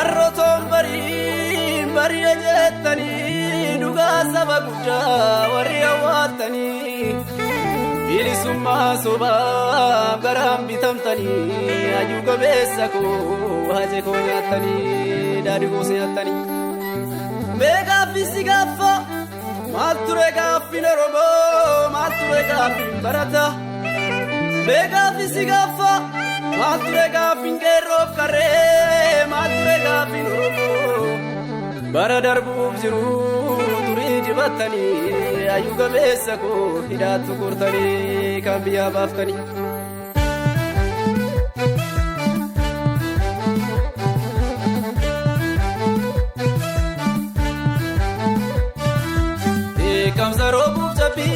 Arroton bari jettani duga sabaguja warri awatani bilisumma soba garam bitamtani ayuga besako haje ko nyatani dadi ko nyatani mega fisigafa mature gafina robo mature gafin barata mega fisigafa mature gafin gero kare mature gafin robo baradar bub jiru turi jibatani ayuga besako hidatu kurtani kambiya baftani kamzaro bub chapi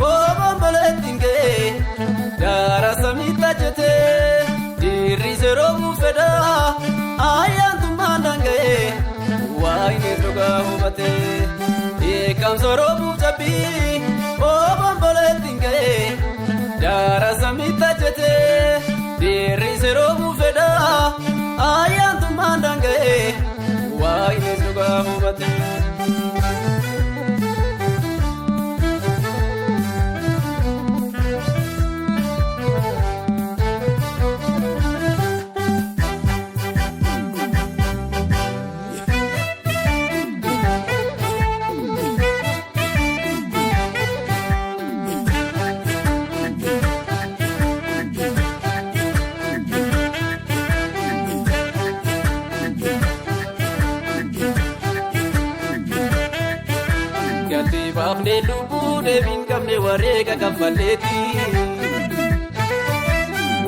o bomboletinge dara samita jete diri zero bub feda ayan tumandange waine droga hubate kamzaro bub chapi o bomboletinge dara samita jete diri zero bub feda ayan tumandange waine droga hubate Bafne lubu devin kamne warega kafaleti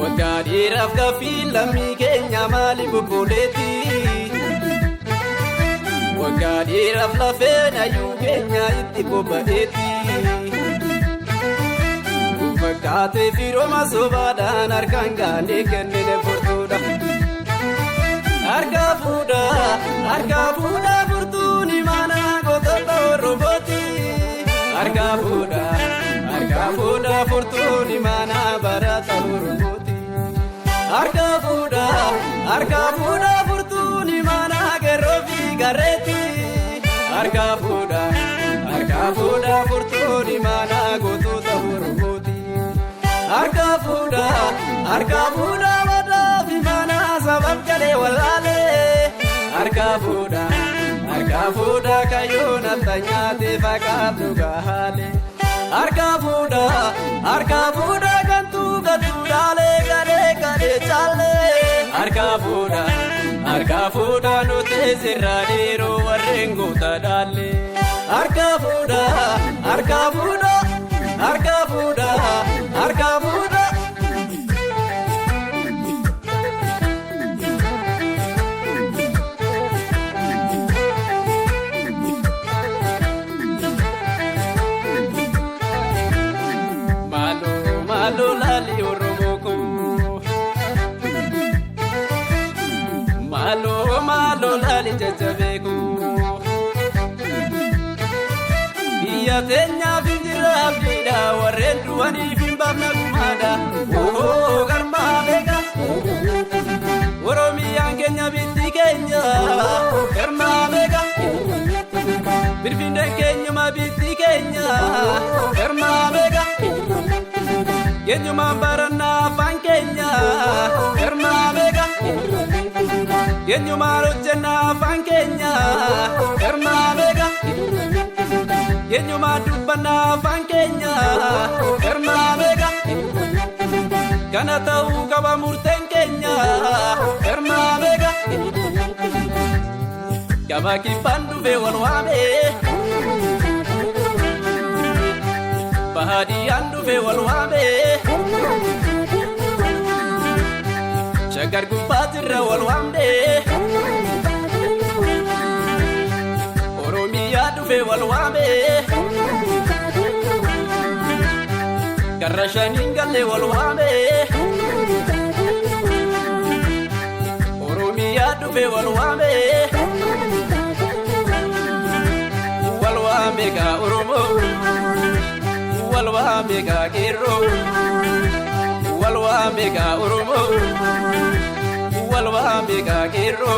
wakadi rafka filami kenya mali bukuleti wakadi rafla fena yu kenya iti bobaeti wakate firo masobada narkanga nekenne fortuna arga fuda fortuni mana gototo roboti Arga fuda fortuni mana barata urmuti Arga fuda fortuni mana gerovi gareti Arga fuda fortuni mana gotuta urmuti Arga fuda wadafi mana sabab kale walale Arga fuda kayona tanyate fakatu gahale Arga fuda kantu dale gade chale Arga fuda no te sirradero warrengo tadale Arga fuda Malo lali oromoko Malo lali jajabeko Biya tenya binjira abdida warrendu wani fimbamna kumada Oh garma beka Oromiyan kenya bitti kenya garma beka Birfinde kenya ma bitti kenya garma beka Yenyu mambarana fankenya Germa mega Yenyu marujena fankenya Germa mega Yenyu madubana fankenya Germa mega Kana tau kawa murten kenya Germa mega Kaba kipandu be walwame Bahadi andu be walwame Shagar gupatirra walwamde Oromiya du be walwame Karashaningalle walwame Oromiya du be walwame Walwame ga oromo Walwame ga gero Walwame ga oromo Walwame ga gero